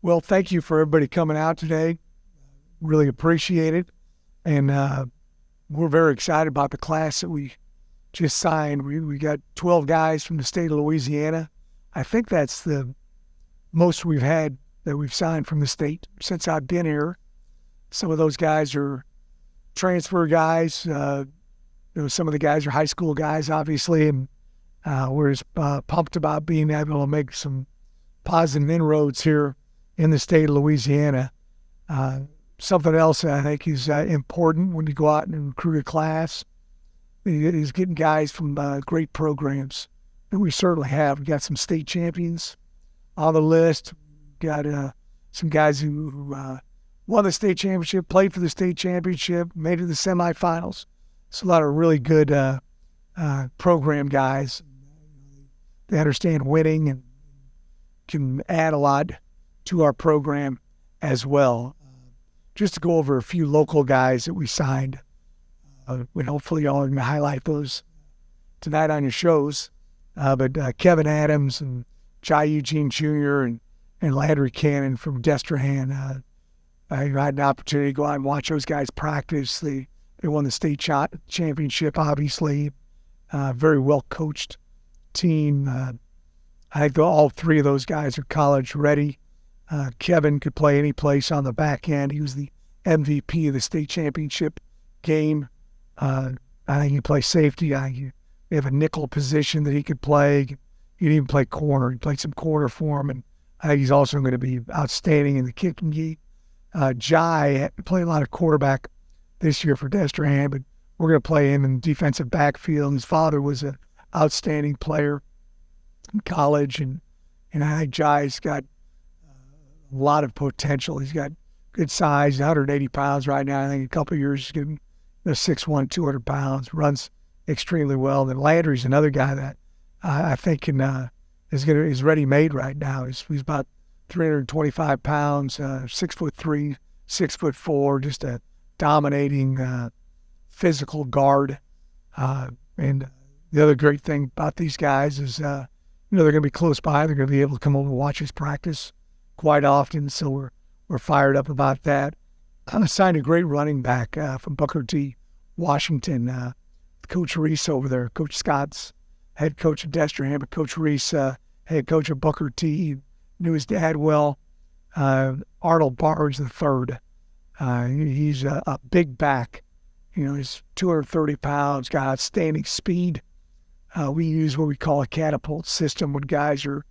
Well, thank you for everybody coming out today. Really appreciate it. And we're very excited about the class that we just signed. We got 12 guys from the state of Louisiana. I think that's the most we've had that we've signed from the state since I've been here. Some of those guys are transfer guys. Some of the guys are high school guys, obviously, and we're just pumped about being able to make some positive inroads here in the state of Louisiana. Something else that I think is important when you go out and recruit a class is getting guys from great programs. And we certainly have. We got some state champions on the list. Got some guys who won the state championship, played for the state championship, made it to the semifinals. It's a lot of really good program guys. They understand winning and can add a lot to our program as well. Just to go over a few local guys that we signed. And hopefully y'all are going to highlight those tonight on your shows. But Kevin Adams and Jai Eugene Jr. and Landry Cannon from Destrehan. I had an opportunity to go out and watch those guys practice. They won the state championship, obviously. Very well coached team. I think all three of those guys are college ready. Kevin could play any place on the back end. He was the MVP of the state championship game. I think he can play safety. They have a nickel position that he could play. He could even play corner. He played some corner for him, and I think he's also going to be outstanding in the kicking game. Jai played a lot of quarterback this year for Destrehan, but we're going to play him in defensive backfield. His father was an outstanding player in college, and I think Jai's got a lot of potential. He's got good size, 180 pounds right now. I think in a couple of years he's going to be 6'1", 200 pounds, runs extremely well. Then Landry's another guy that I think is ready-made right now. He's about 325 pounds, 6'3", 6'4", just a dominating physical guard. And the other great thing about these guys is, they're going to be close by. They're going to be able to come over and watch us practice quite often, so we're fired up about that. I signed a great running back from Booker T. Washington. Coach Reese over there, Coach Scott's head coach of Destrehan, but Coach Reese, head coach of Booker T. He knew his dad well. Arnold Barnes III. He's a big back. He's 230 pounds, got outstanding speed. We use what we call a catapult system when guys are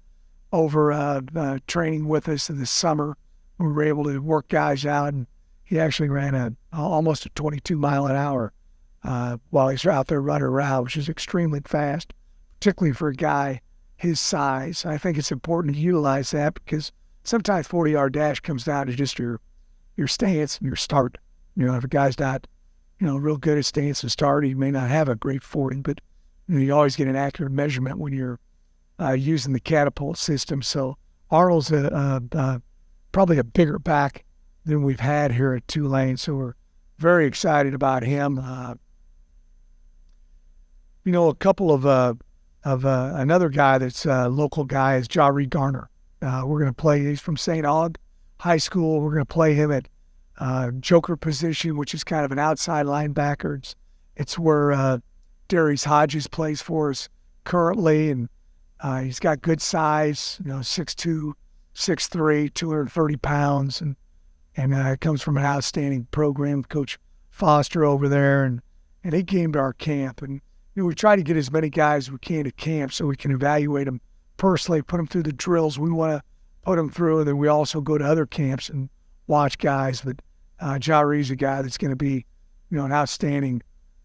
over training with us in the summer. We were able to work guys out, and he actually ran almost a 22 mile an hour while he's out there running around, which is extremely fast, particularly for a guy his size. I think it's important to utilize that because sometimes 40-yard dash comes down to just your stance and your start. If a guy's not, real good at stance and start, he may not have a great 40, but you always get an accurate measurement when you're using the catapult system. So Arnold's probably a bigger back than we've had here at Tulane, so we're very excited about him. A couple of another guy that's a local guy is Jari Garner. We're going to play. He's from St. Aug High School. We're going to play him at joker position, which is kind of an outside linebacker. It's where Darius Hodges plays for us currently, and he's got good size. 6'2", 6'3", 230 pounds, and comes from an outstanding program, Coach Foster over there, and he came to our camp, and we try to get as many guys as we can to camp so we can evaluate them personally, put them through the drills we want to put them through, and then we also go to other camps and watch guys. But Jari's a guy that's going to be, an outstanding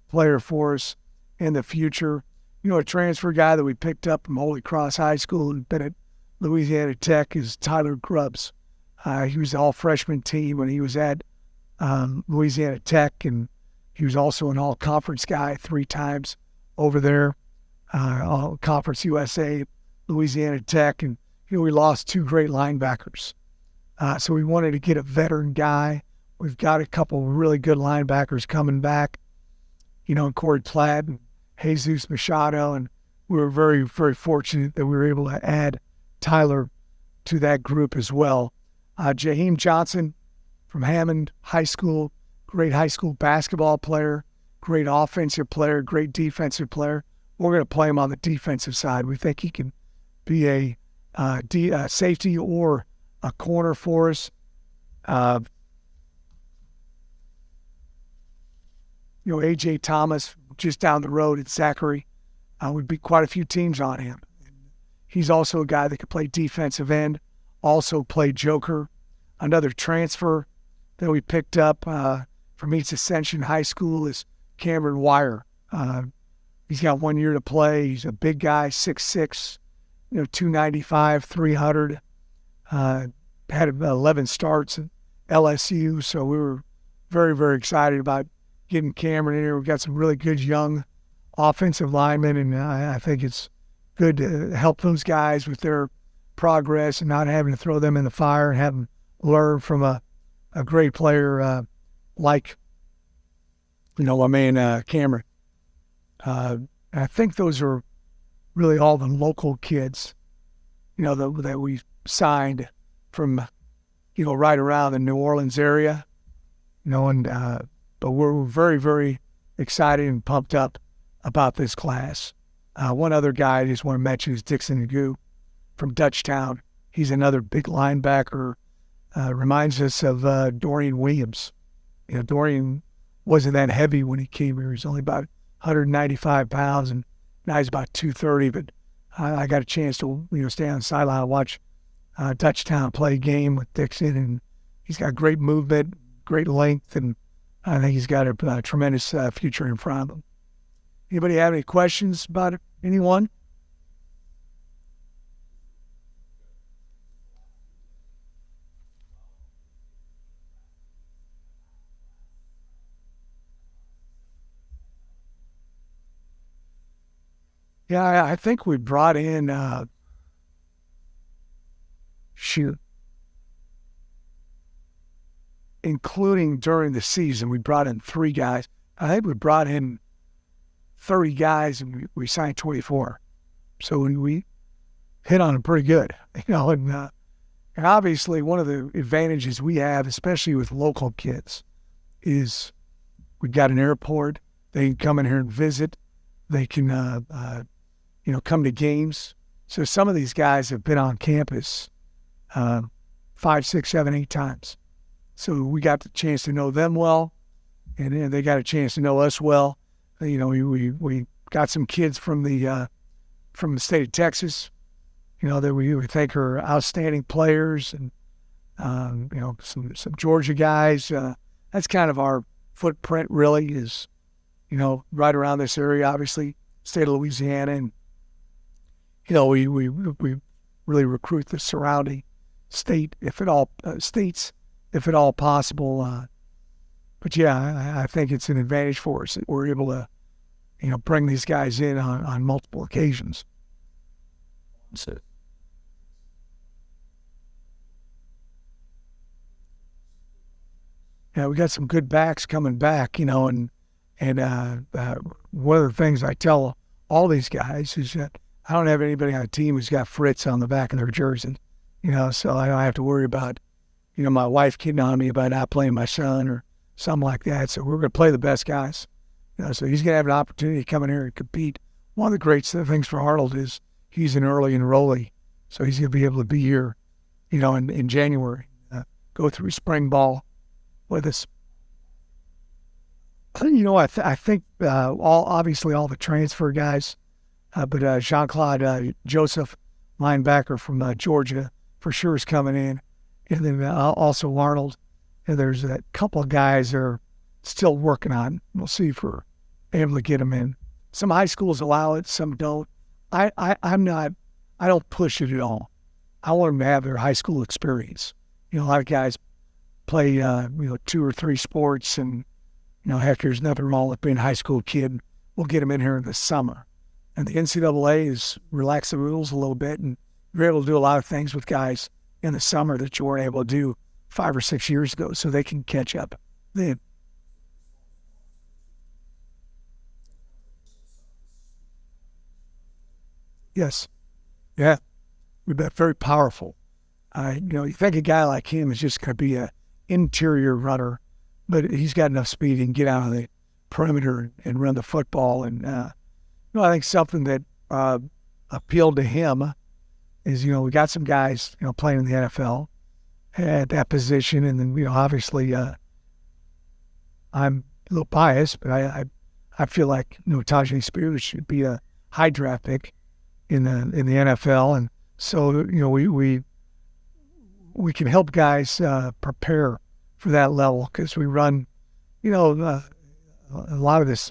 player for us in the future. A transfer guy that we picked up from Holy Cross High School and been at Louisiana Tech is Tyler Grubbs. He was the all-freshman team when he was at Louisiana Tech, and he was also an all-conference guy 3 times over there, all-conference USA, Louisiana Tech, and we lost 2 great linebackers. So we wanted to get a veteran guy. We've got a couple of really good linebackers coming back, Corey Platt and Jesus Machado, and we were very, very fortunate that we were able to add Tyler to that group as well. Jaheim Johnson from Hammond High School, great high school basketball player, great offensive player, great defensive player. We're going to play him on the defensive side. We think he can be a safety or a corner for us. A.J. Thomas, just down the road at Zachary, would be quite a few teams on him. He's also a guy that could play defensive end, also play joker. Another transfer that we picked up from East Ascension High School is Cameron Wire. He's got 1 year to play. He's a big guy, 6'6", 295, 300. Had 11 starts at LSU, so we were very, very excited about getting Cameron in here. We've got some really good young offensive linemen, and I think it's good to help those guys with their progress and not having to throw them in the fire and have them learn from a great player like, my man Cameron. I think those are really all the local kids, that we signed from, right around the New Orleans area, but we're very, very excited and pumped up about this class. One other guy I just want to mention is Dixon Nagu from Dutchtown. He's another big linebacker. Reminds us of Dorian Williams. Dorian wasn't that heavy when he came here. He's only about 195 pounds, and now he's about 230. But I got a chance to stay on the sideline and watch Dutchtown play a game with Dixon, and he's got great movement, great length, and I think he's got a tremendous future in front of him. Anybody have any questions about anyone? Yeah, I think we brought in, including during the season, we brought in 3 guys. I think we brought in 30 guys and we signed 24. So we hit on them pretty good, and obviously one of the advantages we have, especially with local kids, is we've got an airport. They can come in here and visit. They can, come to games. So some of these guys have been on campus 5, 6, 7, 8 times. So we got the chance to know them well, and then they got a chance to know us well. We got some kids from the state of Texas, that we think are outstanding players, and some Georgia guys. That's kind of our footprint, really, is right around this area. Obviously, state of Louisiana, and we really recruit the surrounding states, if at all possible. But yeah, I think it's an advantage for us that we're able to, bring these guys in on multiple occasions. So, yeah, we got some good backs coming back, and one of the things I tell all these guys is that I don't have anybody on the team who's got Fritz on the back of their jersey, so I don't have to worry about, my wife kidding on me about not playing my son or something like that. So we're going to play the best guys. So he's going to have an opportunity to come in here and compete. One of the great things for Arnold is he's an early enrollee, so he's going to be able to be here, in January, go through spring ball with us. I think obviously all the transfer guys, but Jean-Claude Joseph, linebacker from Georgia, for sure is coming in, and then also Arnold. And there's a couple of guys that are still working on. We'll see if we're able to get them in. Some high schools allow it, some don't. I don't push it at all. I want them to have their high school experience. A lot of guys play 2 or 3 sports, and heck, there's nothing wrong with being a high school kid. We'll get them in here in the summer. And the NCAA has relaxed the rules a little bit, and you're able to do a lot of things with guys in the summer that you weren't able to do 5 or 6 years ago, so they can catch up then. Yes. Yeah. We've been very powerful. You think a guy like him is just going to be a interior runner, but he's got enough speed. He can get out of the perimeter and run the football. And I think something that appealed to him is, we got some guys, playing in the NFL at that position, and then, obviously, I'm a little biased, but I feel like, Tyjae Spears should be a high draft pick in the NFL, and so we can help guys prepare for that level because we run, a lot of this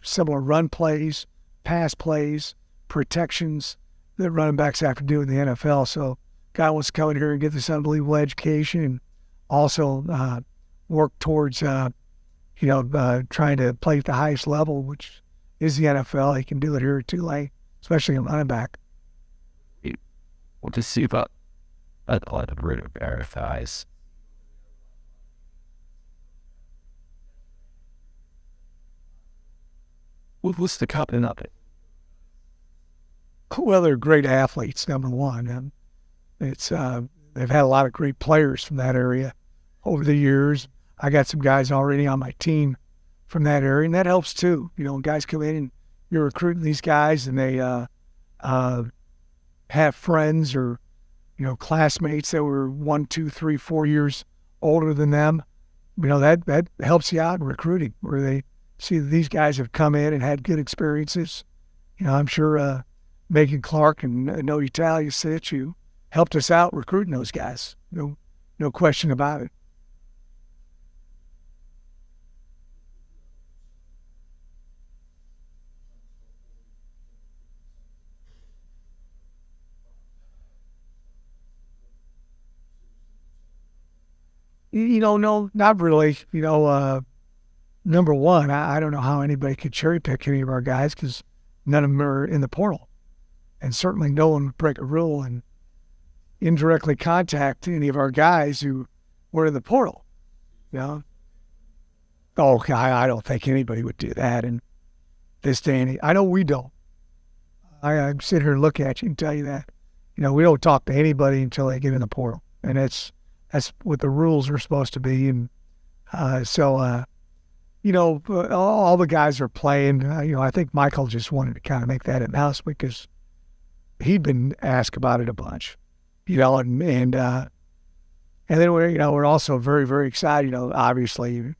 similar run plays, pass plays, protections that running backs have to do in the NFL. So guy wants to come in here and get this unbelievable education and also work towards, trying to play at the highest level, which is the NFL. He can do it here at Tulane, especially in running back. We'll just see about a lot of rid of verifies. What's the coming up? Well, they're great athletes, number one. And it's they've had a lot of great players from that area over the years. I got some guys already on my team from that area, and that helps too. Guys come in and you're recruiting these guys, and they have friends or classmates that were 1, 2, 3, 4 years older than them. That helps you out in recruiting, where they see that these guys have come in and had good experiences. I'm sure Megan Clark and No Italia Situ helped us out recruiting those guys. No question about it. No, not really. Number one, I don't know how anybody could cherry pick any of our guys because none of them are in the portal. And certainly no one would break a rule and indirectly contact any of our guys who were in the portal. Okay, I don't think anybody would do that in this day and age. I know we don't. I sit here and look at you and tell you that. We don't talk to anybody until they get in the portal. And that's what the rules are supposed to be. And so all the guys are playing. I think Michael just wanted to kind of make that announcement because he'd been asked about it a bunch, and then we're also very, very excited. Obviously,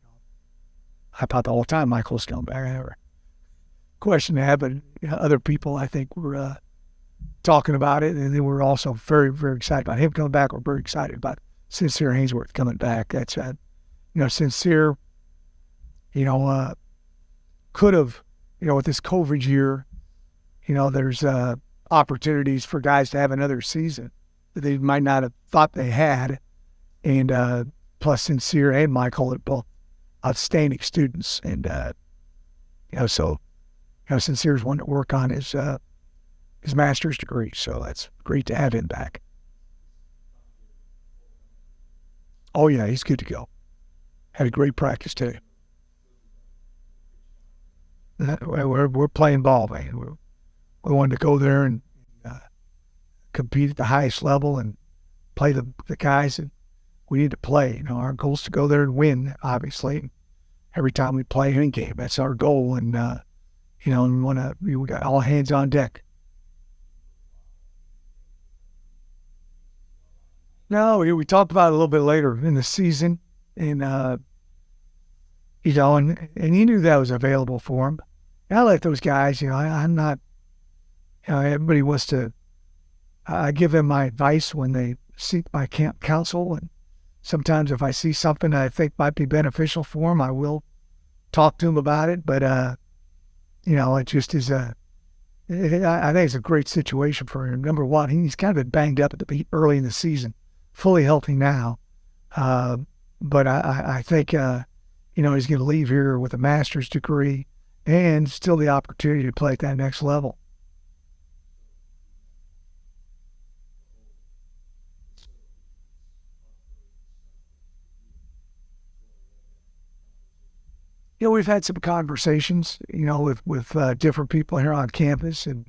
I thought the whole time Michael was coming back. I never questioned that, but other people I think were talking about it, and then we're also very, very excited about him coming back. We're very excited about Sincere Haynesworth coming back. That's Sincere. Could have, with this COVID year, there's opportunities for guys to have another season that they might not have thought they had. And plus Sincere and Michael are both outstanding students. And, Sincere's one to work on his master's degree. So that's great to have him back. Oh, yeah, he's good to go. Had a great practice today. We're playing ball, man. We wanted to go there and compete at the highest level and play the guys that we need to play. Our goal is to go there and win, obviously. Every time we play any game, that's our goal. And, we got all hands on deck. No, we talked about it a little bit later in the season. And, and he knew that was available for him. And I let those guys, I'm not, everybody wants to, I give them my advice when they seek my counsel. And sometimes if I see something that I think might be beneficial for them, I will talk to them about it. But, it just is I think it's a great situation for him. Number one, he's kind of been banged up early in the season, fully healthy now. But I think, he's going to leave here with a master's degree and still the opportunity to play at that next level. We've had some conversations, with different people here on campus, and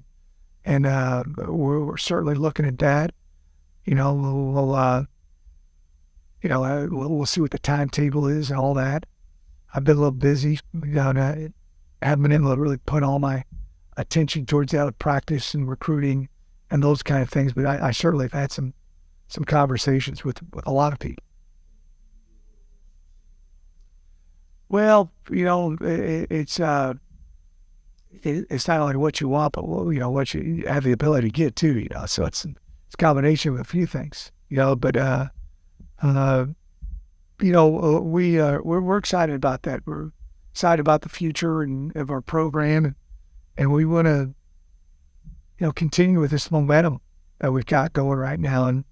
we're certainly looking at that. we'll see what the timetable is and all that. I've been a little busy. And I haven't been able to really put all my attention towards that practice and recruiting and those kind of things. But I certainly have had some conversations with a lot of people. Well, it's not only what you want, but what you have the ability to get too. So it's a combination of a few things. But we're excited about that. We're excited about the future and of our program, and we want to continue with this momentum that we've got going right now. And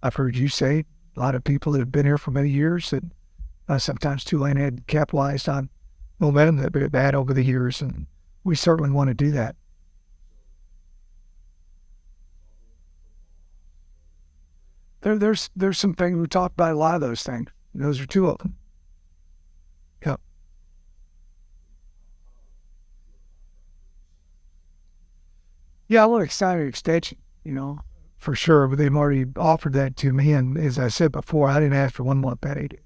I've heard you say a lot of people that have been here for many years that sometimes Tulane had capitalized on momentum that they've had over the years, and we certainly want to do that. There's some things we talked about. A lot of those things. Those are two of them. Yeah. Yeah, I want to sign an extension. For sure. But they've already offered that to me, and as I said before, I didn't ask for one more penny to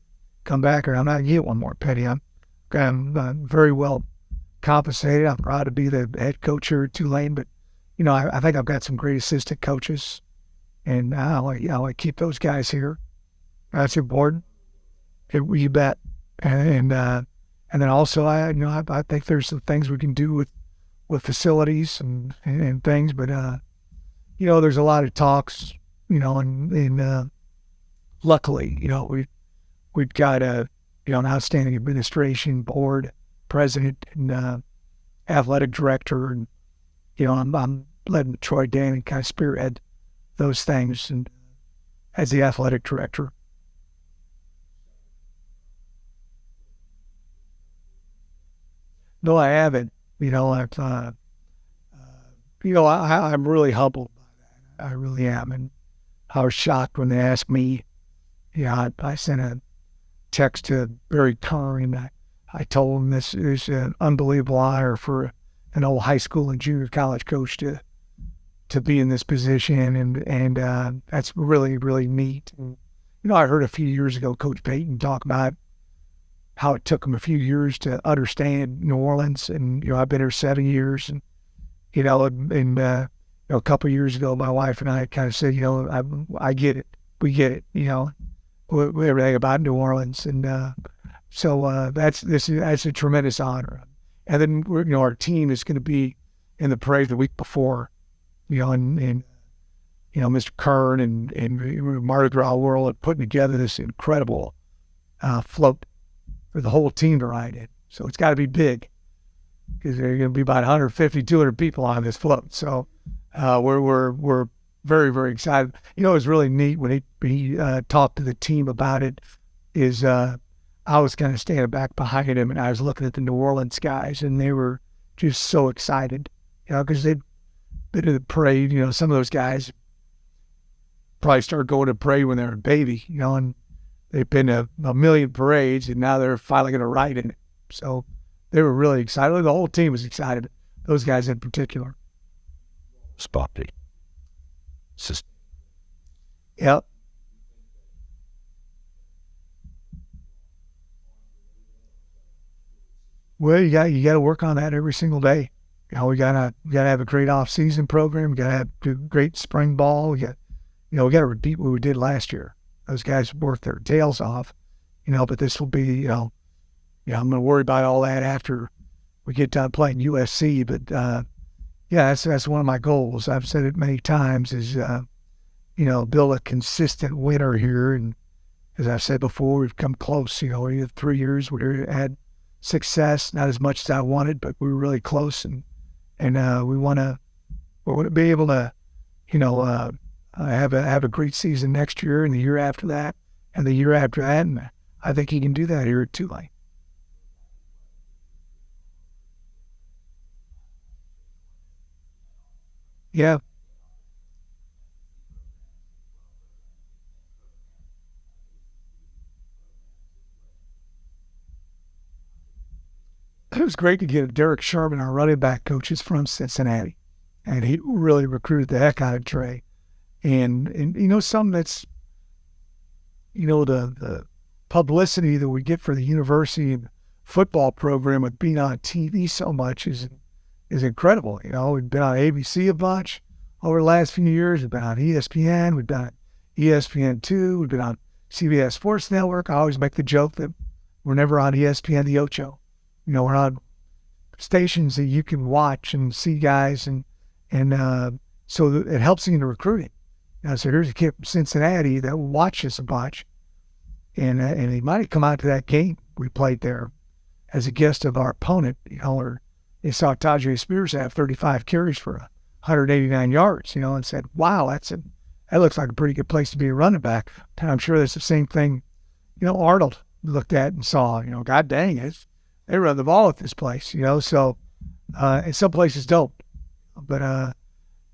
come back, or I'm not going to get one more penny. I'm very well compensated. I'm proud to be the head coach here at Tulane, but I think I've got some great assistant coaches, and I want to keep those guys here. That's important. You bet. And then also I think there's some things we can do with facilities and things, but there's a lot of talks, and luckily, we've got an outstanding administration board, president, and athletic director, and I'm letting Troy Dannon kind of spearhead those things, and as the athletic director. No, I haven't. I'm really humbled by that. I really am, and I was shocked when they asked me. I sent a text to Barry Kern, and I told him this is an unbelievable honor for an old high school and junior college coach to be in this position, and that's really, really neat. And, I heard a few years ago Coach Payton talk about how it took him a few years to understand New Orleans, and I've been here 7 years, and a couple of years ago, my wife and I kind of said, I get it, we get it, everything about New Orleans, and so that's a tremendous honor. And then our team is going to be in the parade the week before, and Mr. Kern and Mardi Gras World are putting together this incredible float for the whole team to ride in. So it's got to be big, because there are going to be about 150, 200 people on this float. So we're very, very excited. It was really neat when he talked to the team about it. I was kind of standing back behind him, and I was looking at the New Orleans guys, and they were just so excited, because they'd been to the parade. Some of those guys probably started going to parade when they were a baby, and they've been to a million parades, and now they're finally going to ride in it. So they were really excited. The whole team was excited. Those guys in particular. Spotty. Yep. Well, you got to work on that every single day. We gotta have a great off-season program. We gotta have a great spring ball. We gotta repeat what we did last year. Those guys worked their tails off, but this will be, I'm going to worry about all that after we get done playing USC. But, that's one of my goals. I've said it many times is, build a consistent winner here. And as I've said before, we've come close. We had 3 years where we had success, not as much as I wanted, but we were really close. And we want to be able to, have a great season next year, and the year after that, and the year after that, and I think he can do that here at Tulane. Yeah. It was great to get Derek Sherman, our running back coach, is from Cincinnati, and he really recruited the heck out of Trey. and you know, something that's, you know, the publicity that we get for the university and football program with being on TV so much is incredible. You know, we've been on ABC a bunch over the last few years. We've been on ESPN. We've been on ESPN2. We've been on CBS Sports Network. I always make the joke that we're never on ESPN the Ocho. You know, we're on stations that you can watch and see guys, and so it helps you in the recruiting. You know, so here's a kid from Cincinnati that watches a bunch, and he might have come out to that game we played there as a guest of our opponent, you know, or they saw Tajay Spears have 35 carries for 189 yards, you know, and said, wow, that looks like a pretty good place to be a running back. And I'm sure that's the same thing, you know, Arnold looked at and saw, you know, God dang it, they run the ball at this place, you know, so, and some places don't. But,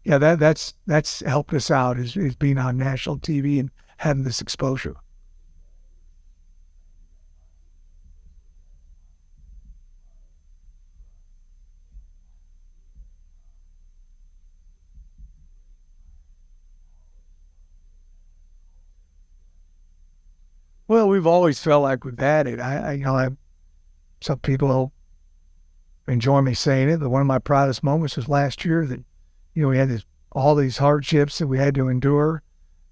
yeah, that's helped us out is being on national TV and having this exposure. Well, we've always felt like we've had it. Some people enjoy me saying it, but one of my proudest moments was last year that, you know, we had all these hardships that we had to endure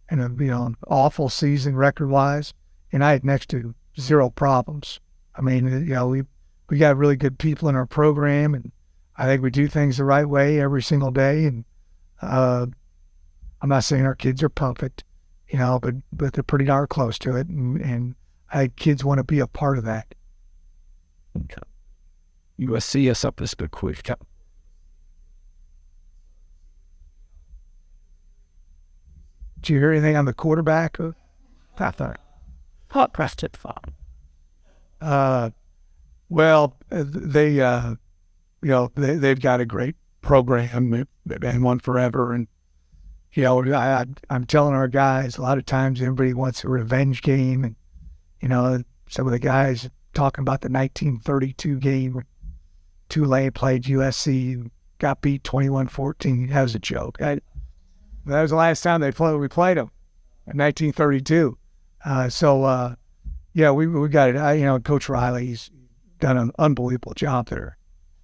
and you know, an awful season record-wise, and I had next to zero problems. I mean, you know, we got really good people in our program, and I think we do things the right way every single day, and I'm not saying our kids are perfect, you know, but they're pretty darn close to it, and I think kids want to be a part of that. USC is up this big quick. Did you hear anything on the quarterback? Hot pressed it fun. Well, they, you know, they've got a great program. They've been one forever. And, you know, I'm telling our guys, a lot of times everybody wants a revenge game. And, you know, some of the guys talking about the 1932 game when Tulane played USC, got beat 21-14. That was a joke. That was the last time we played them in 1932. Yeah, we got it. You know, Coach Riley's done an unbelievable job there.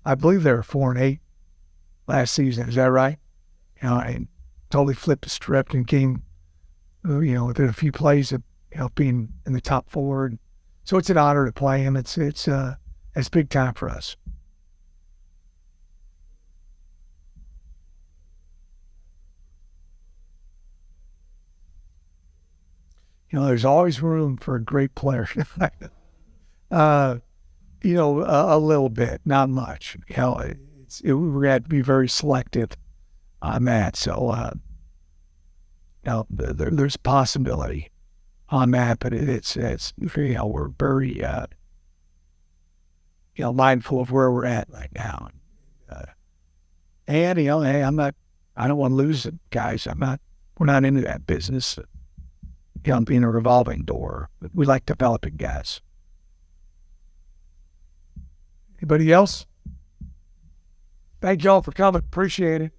I believe they were 4-8 last season. Is that right? You know, I totally flipped the script and came, you know, within a few plays of, you know, being in the top four. So it's an honor to play him. It's big time for us. You know, there's always room for a great player. You know, a little bit, not much. You know, we're going to be very selective on that. So, you know, there's a possibility on that, but it's you know, we're very, you know, mindful of where we're at right now. And, you know, hey, I don't want to lose it, guys. We're not into that business. You know, being a revolving door. But we like developing guys. Anybody else? Thank y'all for coming. Appreciate it.